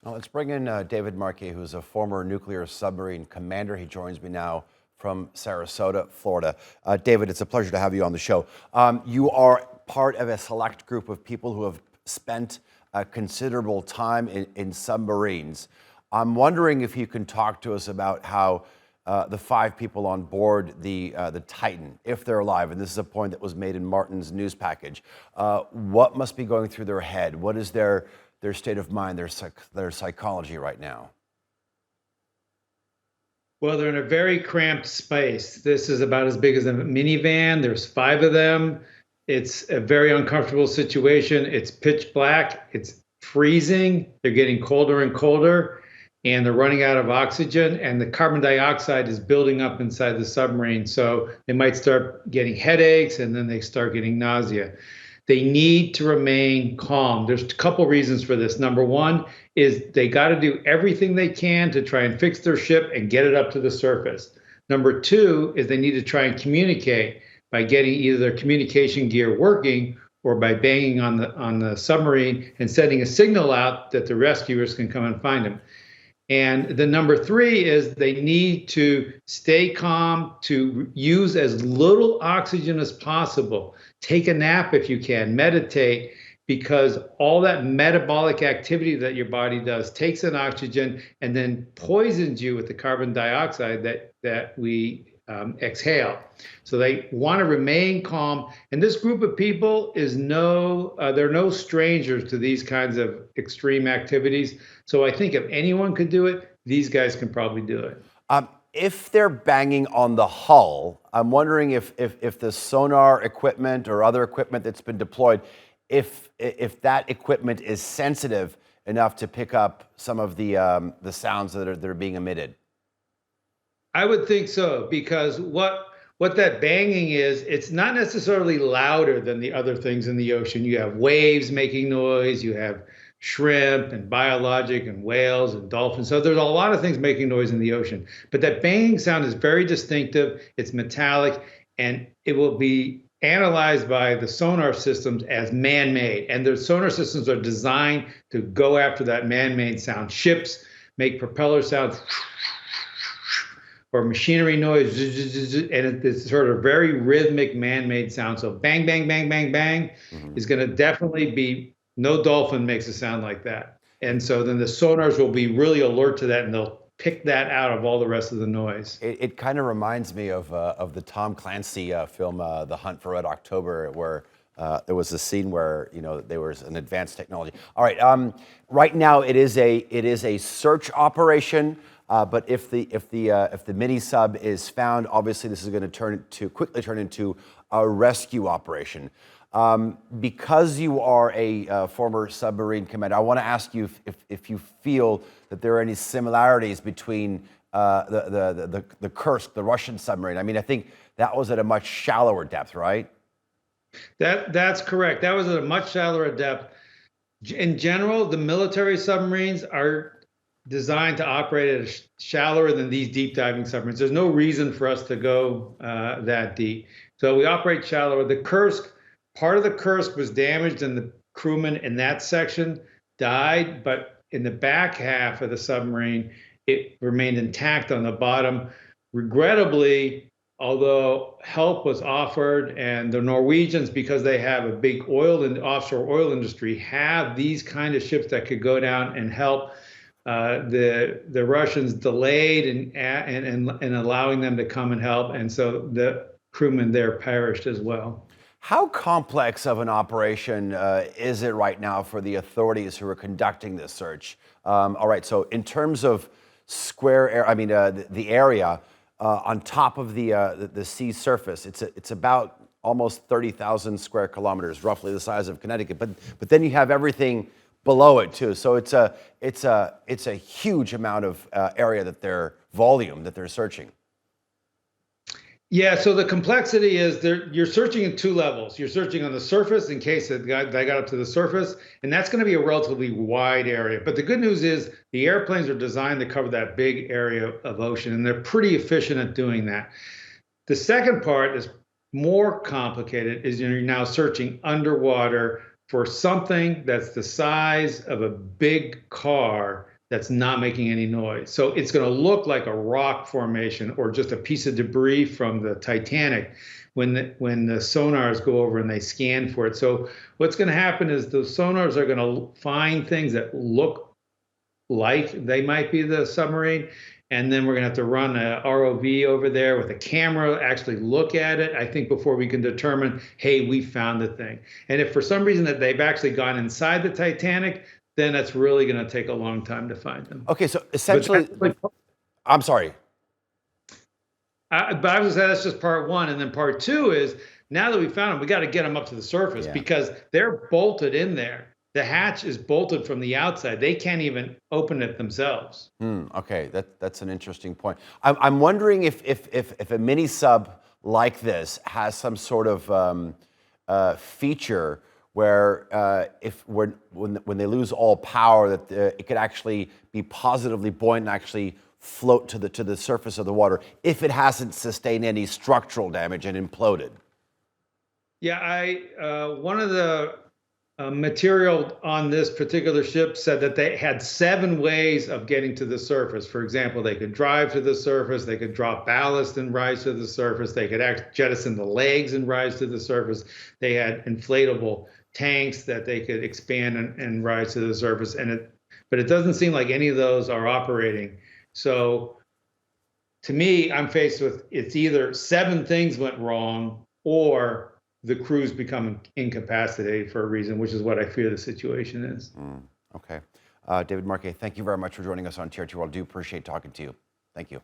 Well, let's bring in David Marquet, who's a former nuclear submarine commander. He joins me now from Sarasota, Florida. David, it's a pleasure to have you on the show. You are part of a select group of people who have spent considerable time in submarines. I'm wondering if you can talk to us about how the five people on board the Titan, if they're alive, and this is a point that was made in Martin's news package, what must be going through their head? What is their state of mind, their psychology right now? Well, they're in a very cramped space. This is about as big as a minivan. There's five of them. It's a very uncomfortable situation. It's pitch black. It's freezing. They're getting colder and colder, and they're running out of oxygen, and the carbon dioxide is building up inside the submarine. So they might start getting headaches, and then they start getting nausea. They need to remain calm. There's a couple reasons for this. Number one is they got to do everything they can to try and fix their ship and get it up to the surface. Number two is they need to try and communicate by getting either their communication gear working or by banging on the submarine and sending a signal out that the rescuers can come and find them. And the number three is they need to stay calm, to use as little oxygen as possible. Take a nap if you can, meditate, because all that metabolic activity that your body does takes in oxygen and then poisons you with the carbon dioxide that we exhale. So they want to remain calm. And this group of people is they're no strangers to these kinds of extreme activities. So I think if anyone could do it, these guys can probably do it. If they're banging on the hull, I'm wondering if the sonar equipment or other equipment that's been deployed, if that equipment is sensitive enough to pick up some of the sounds that are being emitted. I would think so, because what that banging is, it's not necessarily louder than the other things in the ocean. You have waves making noise, you have shrimp and biologic and whales and dolphins. So there's a lot of things making noise in the ocean. But that banging sound is very distinctive, it's metallic, and it will be analyzed by the sonar systems as man-made. And the sonar systems are designed to go after that man-made sound. Ships make propeller sounds or machinery noise, and it's sort of very rhythmic man-made sound. So bang, bang, bang, bang, bang is going to definitely be, no dolphin makes a sound like that. And so then the sonars will be really alert to that, and they'll pick that out of all the rest of the noise. It kind of reminds me of the Tom Clancy film, The Hunt for Red October, where there was a scene where there was an advanced technology. All right, right now it is a search operation. But if the mini sub is found, obviously this is going to quickly turn into a rescue operation. Because you are a former submarine commander, I want to ask you if you feel that there are any similarities between the Kursk, the Russian submarine. I mean, I think that was at a much shallower depth, right? That's correct. That was at a much shallower depth. In general, the military submarines are designed to operate at shallower than these deep diving submarines. There's no reason for us to go that deep. So we operate shallower. The Kursk, part of the Kursk was damaged, and the crewman in that section died, but in the back half of the submarine, it remained intact on the bottom. Regrettably, although help was offered, and the Norwegians, because they have a big oil and offshore oil industry, have these kind of ships that could go down and help. The Russians delayed in allowing them to come and help, and so the crewmen there perished as well. How complex of an operation is it right now for the authorities who are conducting this search? All right, so in terms of square area, I mean the area on top of the sea surface, it's about almost 30,000 square kilometers, roughly the size of Connecticut. But then you have everything below it too. So it's a huge amount of area volume that they're searching. Yeah, so the complexity is you're searching in two levels. You're searching on the surface in case they got up to the surface, and that's going to be a relatively wide area. But the good news is the airplanes are designed to cover that big area of ocean, and they're pretty efficient at doing that. The second part is more complicated, is you're now searching underwater for something that's the size of a big car that's not making any noise. So it's going to look like a rock formation or just a piece of debris from the Titanic when the sonars go over and they scan for it. So what's going to happen is the sonars are going to find things that look like they might be the submarine. And then we're going to have to run a ROV over there with a camera, actually look at it, I think, before we can determine, hey, we found the thing. And if for some reason that they've actually gone inside the Titanic, then that's really going to take a long time to find them. Okay, so essentially, I'm sorry. But I was say that's just part one. And then part two is, now that we found them, we got to get them up to the surface because they're bolted in there. The hatch is bolted from the outside. They can't even open it themselves. Okay, that's an interesting point. I'm wondering if a mini sub like this has some sort of feature where when they lose all power, that it could actually be positively buoyant and actually float to the surface of the water if it hasn't sustained any structural damage and imploded. Yeah, one of the material on this particular ship said that they had 7 ways of getting to the surface. For example, they could drive to the surface, they could drop ballast and rise to the surface, they could jettison the legs and rise to the surface. They had inflatable tanks that they could expand and rise to the surface. But it doesn't seem like any of those are operating. So to me, I'm faced with, it's either 7 things went wrong or the crew's become incapacitated for a reason, which is what I fear the situation is. Okay. David Marquet, thank you very much for joining us on TRT World. I do appreciate talking to you. Thank you.